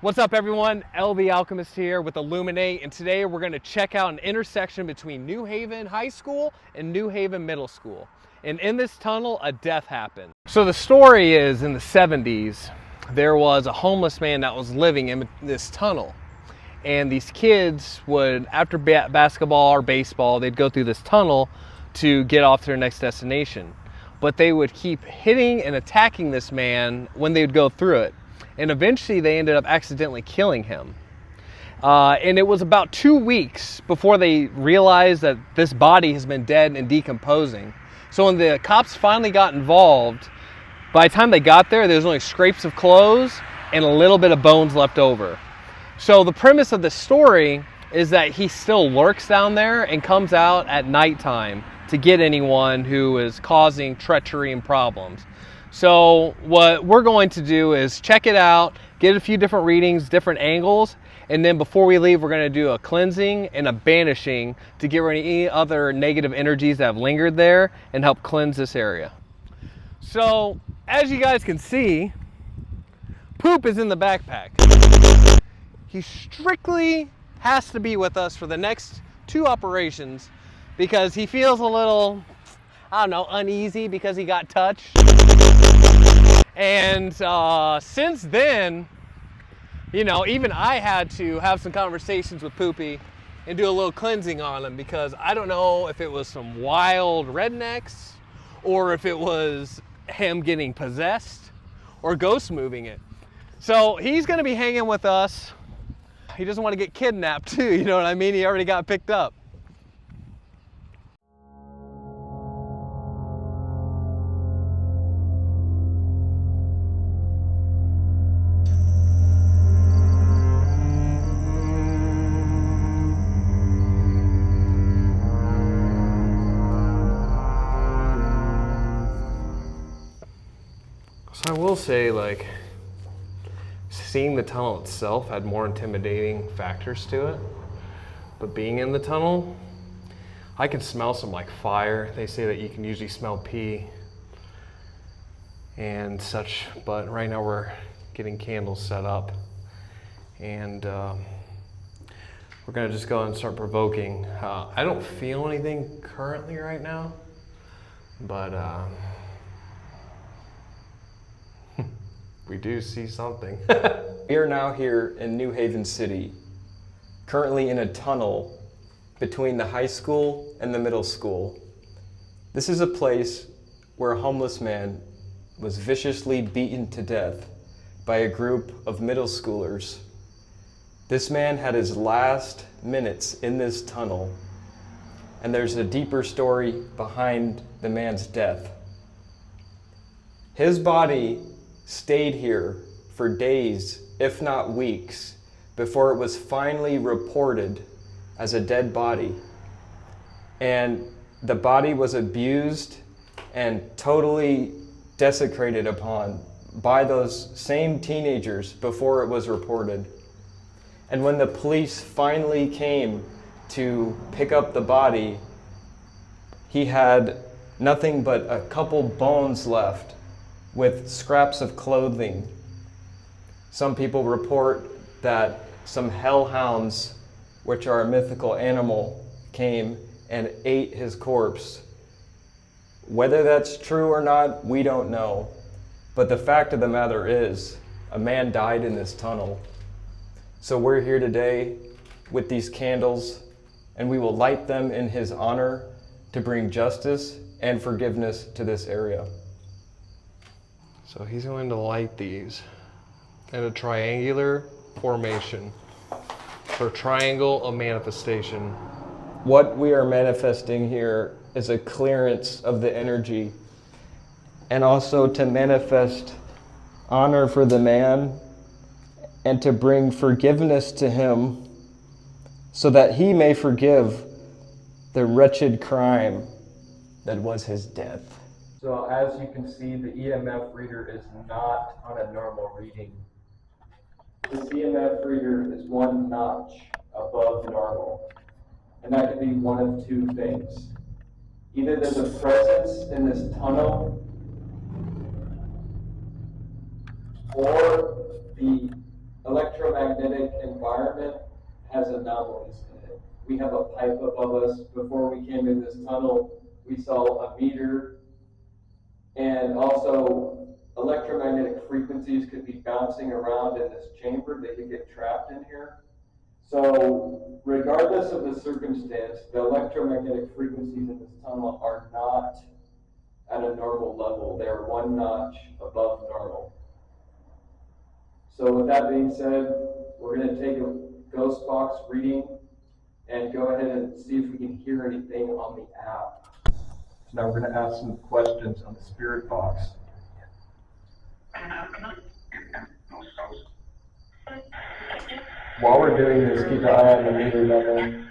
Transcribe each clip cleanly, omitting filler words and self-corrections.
What's up everyone? LV Alchemist here with Illuminate, and today we're going to check out an intersection between New Haven High School and New Haven Middle School. And in this tunnel, a death happened. So the story is, in the 70s, there was a homeless man that was living in this tunnel. And these kids would, after basketball or baseball, they'd go through this tunnel to get off to their next destination. But they would keep hitting and attacking this man when they would go through it. And eventually they ended up accidentally killing him. And it was about 2 weeks before they realized that this body has been dead and decomposing. So when the cops finally got involved, by the time they got there was only scrapes of clothes and a little bit of bones left over. So the premise of the story is that he still lurks down there and comes out at nighttime to get anyone who is causing treachery and problems. So what we're going to do is check it out, get a few different readings, different angles, and then before we leave, we're going to do a cleansing and a banishing to get rid of any other negative energies that have lingered there and help cleanse this area. So as you guys can see, Poop is in the backpack. He strictly has to be with us for the next 2 operations because he feels a little, I don't know, uneasy because he got touched. And since then, you know, even I had to have some conversations with Poopy and do a little cleansing on him because I don't know if it was some wild rednecks or if it was him getting possessed or ghost moving it. So he's going to be hanging with us. He doesn't want to get kidnapped too, you know what I mean? He already got picked up. So I will say, like, seeing the tunnel itself had more intimidating factors to it, but being in the tunnel, I can smell some like fire. They say that you can usually smell pee and such, but right now we're getting candles set up, and we're gonna just go and start provoking. I don't feel anything currently right now, but we do see something. We are now here in New Haven City, currently in a tunnel between the high school and the middle school. This is a place where a homeless man was viciously beaten to death by a group of middle schoolers. This man had his last minutes in this tunnel, and there's a deeper story behind the man's death. His body stayed here for days, if not weeks, before it was finally reported as a dead body. And the body was abused and totally desecrated upon by those same teenagers before it was reported. And when the police finally came to pick up the body, he had nothing but a couple bones left with scraps of clothing. Some people report that some hellhounds, which are a mythical animal, came and ate his corpse. Whether that's true or not, we don't know. But the fact of the matter is, a man died in this tunnel. So we're here today with these candles, and we will light them in his honor to bring justice and forgiveness to this area. So he's going to light these in a triangular formation for triangle of manifestation. What we are manifesting here is a clearance of the energy, and also to manifest honor for the man and to bring forgiveness to him so that he may forgive the wretched crime that was his death. So as you can see, the EMF reader is not on a normal reading. This EMF reader is 1 notch above normal. And that could be one of 2 things. Either there's a presence in this tunnel, or the electromagnetic environment has anomalies in it. We have a pipe above us. Before we came in this tunnel, we saw a meter, and also electromagnetic frequencies could be bouncing around in this chamber. They could get trapped in here. So regardless of the circumstance, the electromagnetic frequencies in this tunnel are not at a normal level. They are one notch above normal. So with that being said, we're going to take a ghost box reading and go ahead and see if we can hear anything on the app. So now we're going to ask some questions on the spirit box. While we're doing this, keep an eye on the meter down there.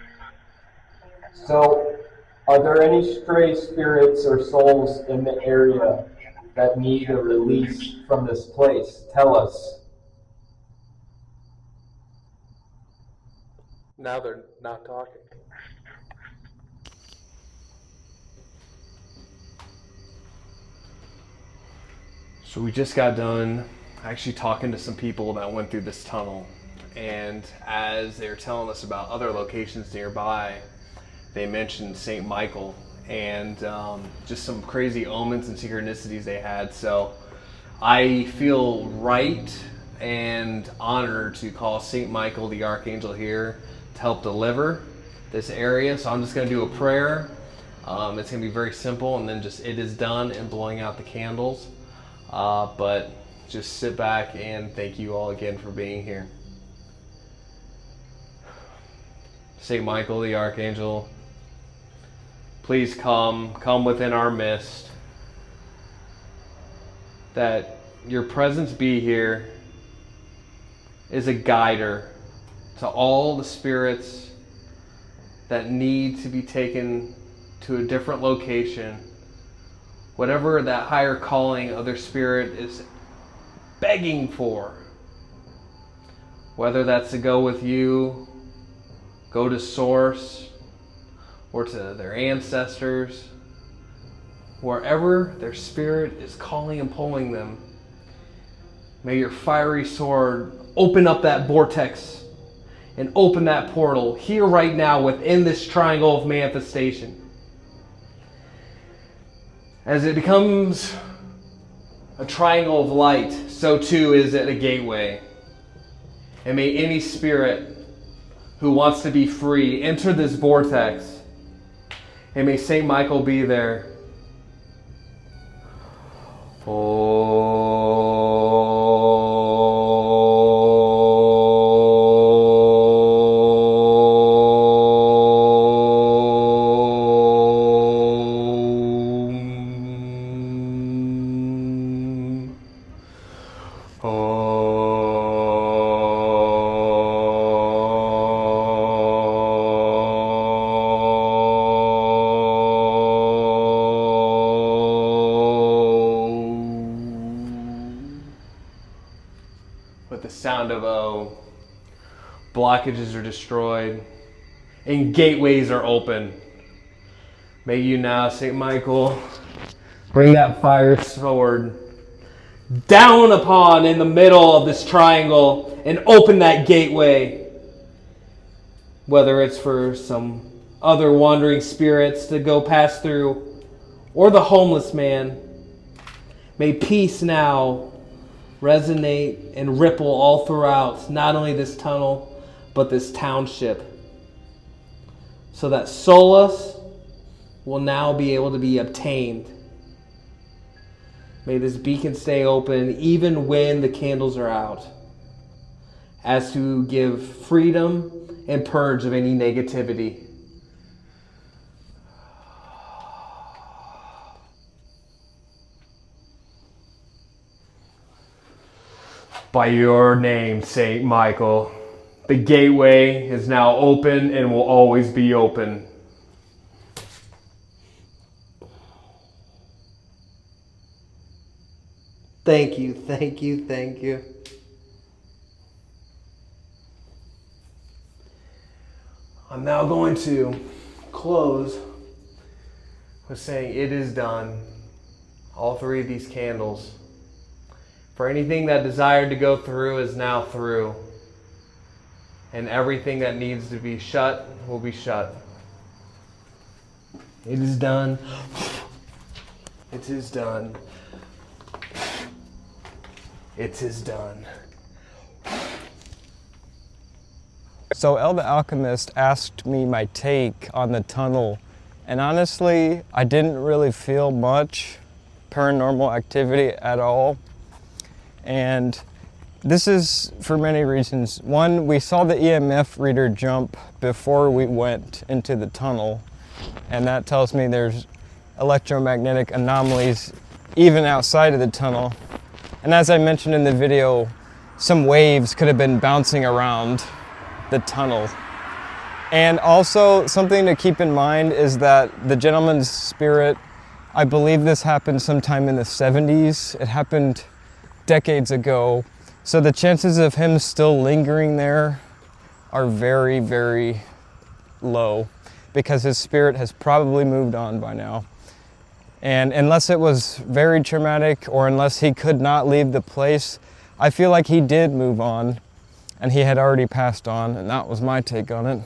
So, are there any stray spirits or souls in the area that need a release from this place? Tell us. Now they're not talking. So we just got done actually talking to some people that went through this tunnel. And as they were telling us about other locations nearby, they mentioned St. Michael and just some crazy omens and synchronicities they had. So I feel right and honored to call St. Michael the Archangel here to help deliver this area. So I'm just going to do a prayer. It's going to be very simple, and then just it is done and blowing out the candles. But just sit back and thank you all again for being here. St. Michael the Archangel, please come within our midst. That your presence be here is a guider to all the spirits that need to be taken to a different location. Whatever that higher calling of their spirit is begging for. Whether that's to go with you, go to Source, or to their ancestors, wherever their spirit is calling and pulling them, may your fiery sword open up that vortex and open that portal here right now within this triangle of manifestation. As it becomes a triangle of light, so too is it a gateway. And may any spirit who wants to be free enter this vortex, and may St. Michael be there. With the sound of O, blockages are destroyed and gateways are open. May you now, St. Michael, bring that fire sword down upon in the middle of this triangle and open that gateway. Whether it's for some other wandering spirits to go pass through or the homeless man, may peace now resonate and ripple all throughout, not only this tunnel, but this township. So that solace will now be able to be obtained. May this beacon stay open even when the candles are out, as to give freedom and purge of any negativity. By your name, St. Michael, the gateway is now open and will always be open. Thank you, thank you, thank you. I'm now going to close with saying it is done. All three of these candles For anything that desired to go through is now through. And everything that needs to be shut will be shut. It is done. It is done. It is done. So El the Alchemist asked me my take on the tunnel, and honestly, I didn't really feel much paranormal activity at all. And this is for many reasons. One, we saw the EMF reader jump before we went into the tunnel, and that tells me there's electromagnetic anomalies even outside of the tunnel. And as I mentioned in the video, some waves could have been bouncing around the tunnel. And also something to keep in mind is that the gentleman's spirit, I believe this happened sometime in the 70s. It happened decades ago. So the chances of him still lingering there are very, very low because his spirit has probably moved on by now. And unless it was very traumatic or unless he could not leave the place, I feel like he did move on and he had already passed on, and that was my take on it.